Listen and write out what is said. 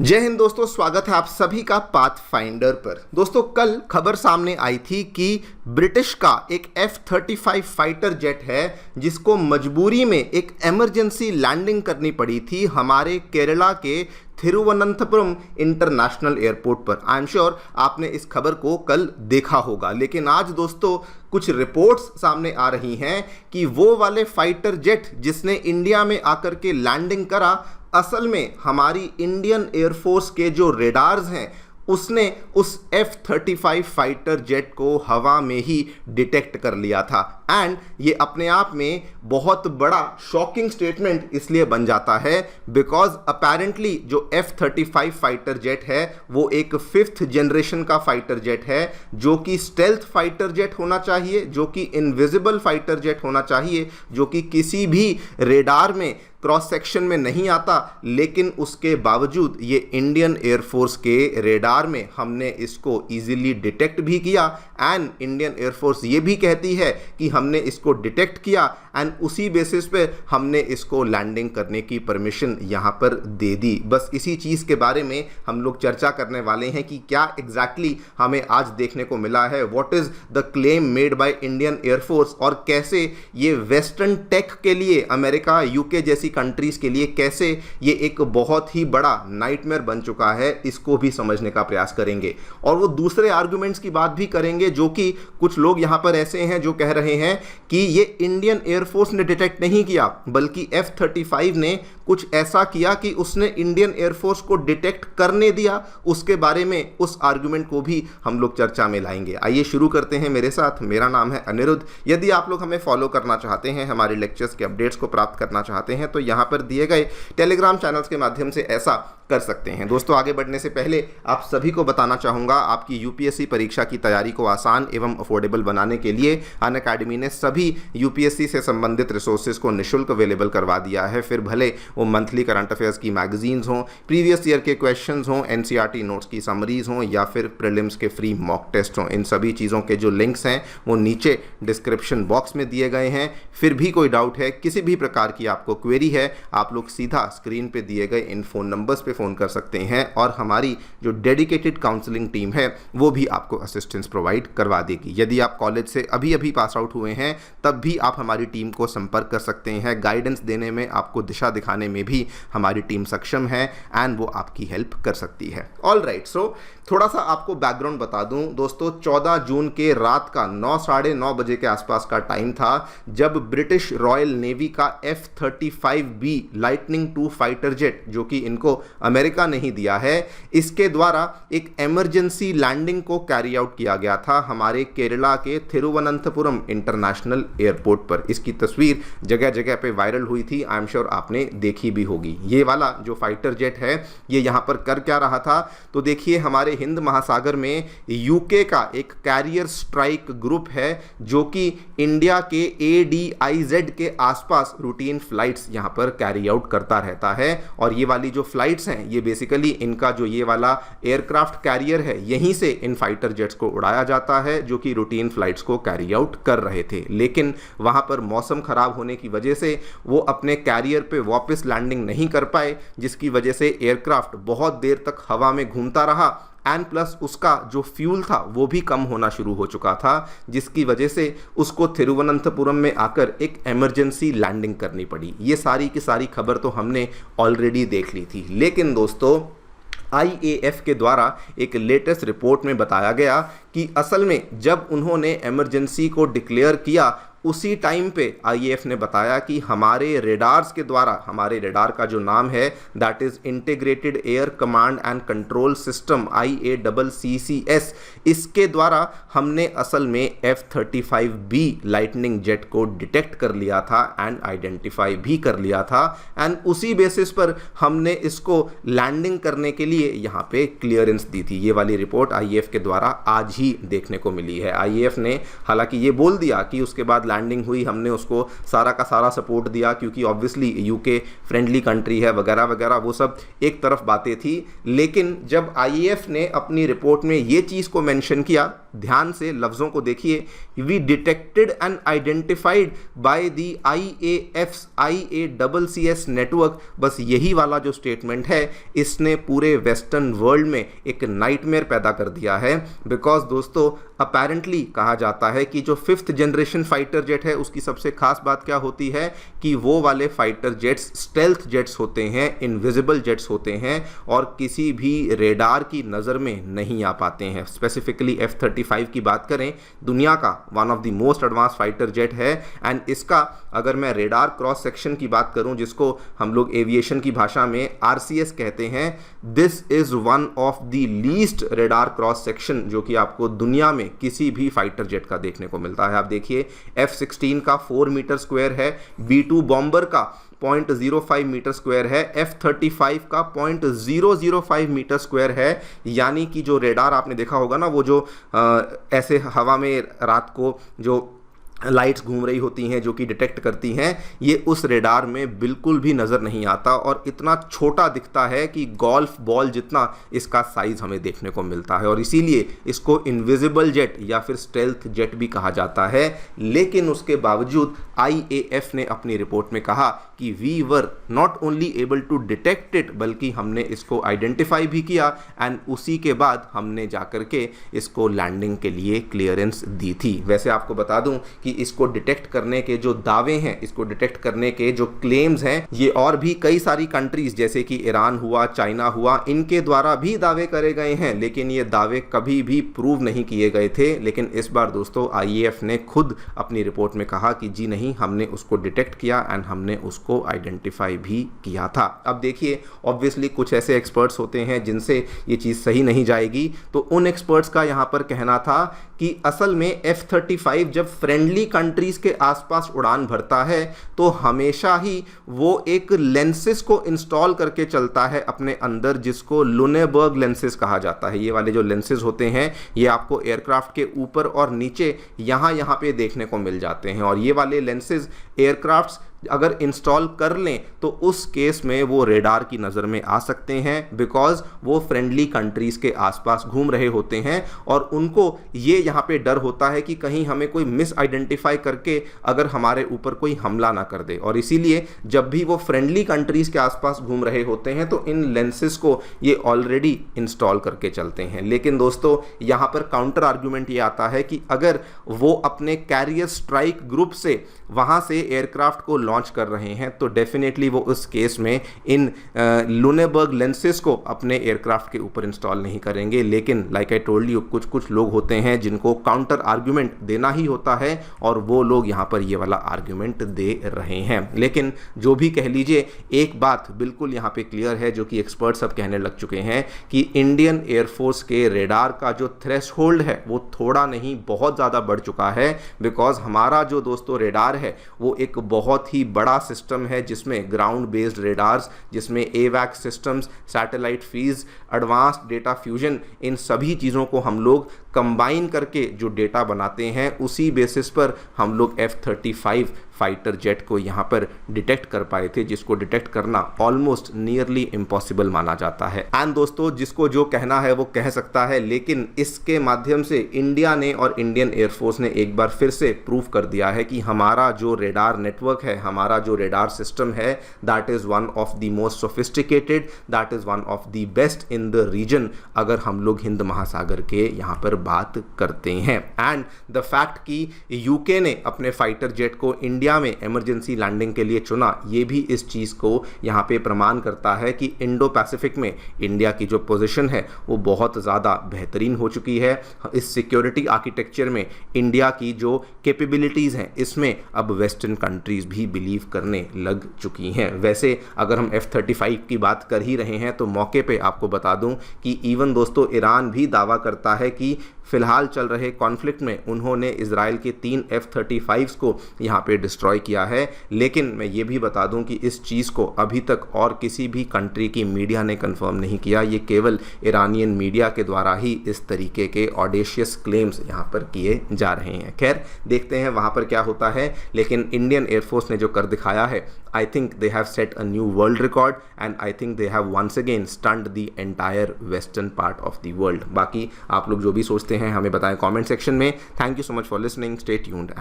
जय हिंद दोस्तों, स्वागत है आप सभी का पाथ फाइंडर पर। दोस्तों, कल खबर सामने आई थी कि ब्रिटिश का एक F-35 फाइटर जेट है जिसको मजबूरी में एक इमरजेंसी लैंडिंग करनी पड़ी थी हमारे केरला के थिरुवनंतपुरम इंटरनेशनल एयरपोर्ट पर। आई एम श्योर आपने इस खबर को कल देखा होगा, लेकिन आज दोस्तों कुछ रिपोर्ट्स सामने आ रही हैं कि वो वाले फाइटर जेट जिसने इंडिया में आकर के लैंडिंग करा, असल में हमारी इंडियन एयरफोर्स के जो रेडार्स हैं उसने उस F-35 फाइटर जेट को हवा में ही डिटेक्ट कर लिया था। एंड ये अपने आप में बहुत बड़ा शॉकिंग स्टेटमेंट इसलिए बन जाता है बिकॉज अपेरेंटली जो F-35 फाइटर जेट है वो एक 5th जनरेशन का फाइटर जेट है, जो कि स्टेल्थ फाइटर जेट होना चाहिए, जो कि इनविजिबल फाइटर जेट होना चाहिए, जो कि किसी भी रेडार में क्रॉस सेक्शन में नहीं आता, लेकिन उसके बावजूद ये इंडियन एयरफोर्स के रेडार में हमने इसको इजीली डिटेक्ट भी किया। एंड इंडियन एयरफोर्स ये भी कहती है कि हमने इसको डिटेक्ट किया एंड उसी बेसिस पे हमने इसको लैंडिंग करने की परमिशन यहाँ पर दे दी। बस इसी चीज़ के बारे में हम लोग चर्चा करने वाले हैं कि क्या एग्जैक्टली हमें आज देखने को मिला है, what is the claim made by Indian air force, और कैसे ये वेस्टर्न टेक के लिए, अमेरिका यूके जैसी कंट्रीज के लिए कैसे ये एक बहुत ही बड़ा नाइटमेयर बन चुका है, इसको भी समझने का प्रयास करेंगे। और वो दूसरे आर्गुमेंट्स की बात भी करेंगे जो कि कुछ लोग यहां पर ऐसे हैं जो कह रहे हैं कि ये इंडियन एयरफोर्स ने डिटेक्ट नहीं किया बल्कि F-35 ने कुछ ऐसा किया कि उसने इंडियन एयरफोर्स को डिटेक्ट करने दिया। उसके बारे में उस आर्गुमेंट को भी हम लोग चर्चा में लाएंगे। आइए शुरू करते हैं मेरे साथ। मेरा नाम है अनिरुद्ध। यदि आप लोग हमें फॉलो करना चाहते हैं, हमारे लेक्चर्स के अपडेट्स को प्राप्त करना चाहते हैं, तो यहाँ पर दिए गए टेलीग्राम चैनल्स के माध्यम से ऐसा कर सकते हैं। दोस्तों, आगे बढ़ने से पहले आप सभी को बताना चाहूँगा, आपकी यूपीएससी परीक्षा की तैयारी को आसान एवं अफोर्डेबल बनाने के लिए अनअकैडमी ने सभी यूपीएससी से संबंधित रिसोर्सेज को निःशुल्क अवेलेबल करवा दिया है। फिर भले वो मंथली करंट अफेयर्स की मैगजीन्स हों, प्रीवियस ईयर के क्वेश्चंस हों, एनसीईआरटी नोट्स की समरीज हों, या फिर प्रीलिम्स के फ्री मॉक टेस्ट हों, इन सभी चीज़ों के जो लिंक्स हैं वो नीचे डिस्क्रिप्शन बॉक्स में दिए गए हैं। फिर भी कोई डाउट है, किसी भी प्रकार की आपको क्वेरी है, आप लोग सीधा स्क्रीन पे दिए गए इन फ़ोन नंबर्स पे फ़ोन कर सकते हैं और हमारी जो डेडिकेटेड काउंसलिंग टीम है वो भी आपको असिस्टेंस प्रोवाइड करवा देगी। यदि आप कॉलेज से अभी अभी पास आउट हुए हैं तब भी आप हमारी टीम को संपर्क कर सकते हैं। गाइडेंस देने में, आपको दिशा दिखाने में भी हमारी टीम सक्षम है एंड वो आपकी हेल्प कर सकती है। ऑल राइट, सो थोड़ा सा आपको बैकग्राउंड बता दूं दोस्तों। 14 जून के रात का 9 साढ़े 9 बजे के आसपास का टाइम था जब ब्रिटिश रॉयल नेवी का F-35B लाइटनिंग 2 फाइटर जेट, जो कि इनको अमेरिका नहीं दिया है, इसके द्वारा एक इमरजेंसी लैंडिंग को कैरी आउट किया गया था हमारे केरला के थिरुवनंतपुरम इंटरनेशनल एयरपोर्ट पर। इसकी तस्वीर जगह जगह पे वायरल हुई थी, आई एम श्योर आपने देखी भी होगी। ये वाला जो फाइटर जेट है ये यहाँ पर कर क्या रहा था, तो देखिए हमारे हिंद महासागर में यूके का एक कैरियर स्ट्राइक ग्रुप है जो कि इंडिया के ADIZ के आसपास रूटीन फ्लाइट्स यहाँ पर कैरी आउट करता रहता है। और ये वाली जो फ्लाइट्स हैं ये बेसिकली इनका जो ये वाला एयरक्राफ्ट कैरियर है यहीं से इन फाइटर जेट्स को उड़ाया जाता है जो कि रूटीन फ्लाइट्स को कैरी आउट कर रहे थे। लेकिन वहाँ पर मौसम खराब होने की वजह से वो अपने कैरियर पे वापस लैंडिंग नहीं कर पाए, जिसकी वजह से एयरक्राफ्ट बहुत देर तक हवा में घूमता रहा एंड प्लस उसका जो फ्यूल था वो भी कम होना शुरू हो चुका था, जिसकी वजह से उसको थिरुवनंतपुरम में आकर एक इमरजेंसी लैंडिंग करनी पड़ी। ये सारी की सारी खबर तो हमने ऑलरेडी देख ली थी, लेकिन दोस्तों IAF के द्वारा एक लेटेस्ट रिपोर्ट में बताया गया कि असल में जब उन्होंने इमरजेंसी को डिक्लेयर किया उसी टाइम पे IAF ने बताया कि हमारे रेडार्स के द्वारा, हमारे रेडार का जो नाम है that is integrated air command and control system IACCS, इसके द्वारा हमने असल में F-35B लाइटनिंग जेट को डिटेक्ट कर लिया था एंड आइडेंटिफाई भी कर लिया था एंड उसी बेसिस पर हमने इसको लैंडिंग करने के लिए यहाँ पे क्लियरेंस दी थी। ये वाली रिपोर्ट IAF के द्वारा आज ही देखने को मिली है। IAF ने हालांकि ये बोल दिया कि उसके बाद लैंडिंग हुई हमने उसको सारा का सारा सपोर्ट दिया, क्योंकि ऑब्वियसली यूके फ्रेंडली कंट्री है वगैरह वगैरह, वो सब एक तरफ बातें थी। लेकिन जब आईएएफ ने अपनी रिपोर्ट में ये चीज़ को मेंशन किया, ध्यान से लफ्ज़ों को देखिए, we detected and identified by the IACS network, बस यही वाला जो स्टेटमेंट है इसने पूरे वेस्टर्न वर्ल्ड में एक नाइटमेयर पैदा कर दिया है। बिकॉज दोस्तों अपेरेंटली कहा जाता है कि जो 5th जनरेशन फाइटर जेट है उसकी सबसे खास बात क्या होती है कि वो वाले फाइटर जेट्स स्टेल्थ जेट्स होते हैं, इनविजिबल जेट्स होते हैं और किसी भी रेडार की नज़र में नहीं आ पाते हैं। स्पेसिफिकली F-35 की बात करें, दुनिया का one of the most advance fighter jet है। एंड इसका अगर मैं रेडार क्रॉस सेक्शन की बात करूं, जिसको हम लोग एविएशन की भाषा में RCS कहते हैं, this is one of the least radar cross section जो कि आपको दुनिया में किसी भी फाइटर जेट का देखने को मिलता है। आप देखिए F-16 का 4 मीटर स्क्वायर है, B-2 बॉम्बर का 0.05 मीटर स्क्वायर है, F-35 का 0.005 मीटर स्क्वायर है। यानी कि जो रेडार आपने देखा होगा ना, वो जो ऐसे हवा में रात को जो लाइट्स घूम रही होती हैं जो कि डिटेक्ट करती हैं, ये उस रेडार में बिल्कुल भी नज़र नहीं आता और इतना छोटा दिखता है कि गोल्फ बॉल जितना इसका साइज़ हमें देखने को मिलता है और इसीलिए इसको इनविजिबल जेट या फिर स्टेल्थ जेट भी कहा जाता है। लेकिन उसके बावजूद IAF ने अपनी रिपोर्ट में कहा कि we were not only able to detect it, बल्कि हमने इसको आइडेंटिफाई भी किया एंड उसी के बाद हमने जाकर के इसको लैंडिंग के लिए क्लियरेंस दी थी। वैसे आपको बता दूं कि इसको डिटेक्ट करने के जो दावे हैं, इसको डिटेक्ट करने के जो क्लेम्स हैं, ये और भी कई सारी कंट्रीज जैसे कि ईरान हुआ, चाइना हुआ, इनके द्वारा भी दावे करे गए हैं, लेकिन ये दावे कभी भी प्रूव नहीं किए गए थे। लेकिन इस बार दोस्तों IAF ने खुद अपनी रिपोर्ट में कहा कि जी नहीं, हमने उसको डिटेक्ट किया एंड हमने उसको आइडेंटिफाई भी किया था। अब देखिए ऑब्वियसली कुछ ऐसे एक्सपर्ट्स होते हैं जिनसे ये चीज़ सही नहीं जाएगी, तो उन एक्सपर्ट्स का यहाँ पर कहना था कि असल में F-35 जब फ्रेंडली कंट्रीज़ के आसपास उड़ान भरता है तो हमेशा ही वो एक लेंसेज को इंस्टॉल करके चलता है अपने अंदर, जिसको लुनेबर्ग लेंसेज कहा जाता है। ये वाले जो लेंसेज होते हैं ये आपको एयरक्राफ्ट के ऊपर और नीचे यहाँ पे देखने को मिल जाते हैं और ये वाले लेंसेज एयरक्राफ्ट्स अगर इंस्टॉल कर लें तो उस केस में वो रेडार की नज़र में आ सकते हैं, बिकॉज वो फ्रेंडली कंट्रीज़ के आसपास घूम रहे होते हैं और उनको ये यहाँ पे डर होता है कि कहीं हमें कोई मिस आइडेंटिफाई करके अगर हमारे ऊपर कोई हमला ना कर दे। और इसीलिए जब भी वो फ्रेंडली कंट्रीज़ के आसपास घूम रहे होते हैं तो इन लेंसेज को ये ऑलरेडी इंस्टॉल करके चलते हैं। लेकिन दोस्तों यहाँ पर काउंटर आर्ग्यूमेंट ये आता है कि अगर वो अपने कैरियर स्ट्राइक ग्रुप से वहाँ से एयरक्राफ्ट को लॉन्च कर रहे हैं तो डेफिनेटली वो उस केस में इन लुनेबर्ग लेंसेज को अपने एयरक्राफ्ट के ऊपर इंस्टॉल नहीं करेंगे। लेकिन लाइक आई टोल्ड यू, कुछ लोग होते हैं जिनको काउंटर आर्ग्यूमेंट देना ही होता है और वो लोग यहाँ पर ये वाला आर्ग्यूमेंट दे रहे हैं। लेकिन जो भी कह लीजिए, एक बात बिल्कुल यहाँ पे क्लियर है जो कि एक्सपर्ट सब कहने लग चुके हैं कि इंडियन एयरफोर्स के रेडार का जो थ्रेशहोल्ड है वो थोड़ा नहीं बहुत ज़्यादा बढ़ चुका है। बिकॉज हमारा जो दोस्तों रेडार है वो एक बहुत ही बड़ा सिस्टम है जिसमें ग्राउंड बेस्ड रेडार्स, जिसमें AWACS systems, satellite feeds, advanced data fusion, इन सभी चीज़ों को हम लोग कंबाइन करके जो डेटा बनाते हैं उसी बेसिस पर हम लोग F-35 फाइटर जेट को यहाँ पर डिटेक्ट कर पाए थे, जिसको डिटेक्ट करना ऑलमोस्ट नियरली इम्पॉसिबल माना जाता है। एंड दोस्तों जिसको जो कहना है वो कह सकता है, लेकिन इसके माध्यम से इंडिया ने और इंडियन एयरफोर्स ने एक बार फिर से प्रूव कर दिया है कि हमारा जो रेडार नेटवर्क है, हमारा जो रेडार सिस्टम है, that is one of the most sophisticated, that is one of the best in the region, अगर हम लोग हिंद महासागर के यहाँ पर बात करते हैं। एंड द फैक्ट कि यूके ने अपने फाइटर जेट को इंडिया में इमरजेंसी लैंडिंग के लिए चुना, ये भी इस चीज़ को यहाँ पे प्रमाण करता है कि इंडो पैसिफिक में इंडिया की जो पोजीशन है वो बहुत ज़्यादा बेहतरीन हो चुकी है। इस सिक्योरिटी आर्किटेक्चर में इंडिया की जो कैपेबिलिटीज़ हैं इसमें अब वेस्टर्न कंट्रीज़ भी बिलीव करने लग चुकी हैं। वैसे अगर हम F-35 की बात कर ही रहे हैं तो मौके पे आपको बता दूं कि इवन दोस्तों ईरान भी दावा करता है कि फिलहाल चल रहे कॉन्फ्लिक्ट में उन्होंने इजराइल के 3 F-35 को यहाँ पे डिस्ट्रॉय किया है। लेकिन मैं ये भी बता दूं कि इस चीज़ को अभी तक और किसी भी कंट्री की मीडिया ने कंफर्म नहीं किया, ये केवल ईरानियन मीडिया के द्वारा ही इस तरीके के ऑडेशियस क्लेम्स यहाँ पर किए जा रहे हैं। खैर देखते हैं वहाँ पर क्या होता है, लेकिन इंडियन एयरफोर्स ने जो कर दिखाया है, I think they have set a new world record and I think they have once again stunned the entire western part of the world. बाकी आप लोग जो भी सोचते हैं हमें बताएं कमेंट सेक्शन में। Thank you so much for listening, stay tuned and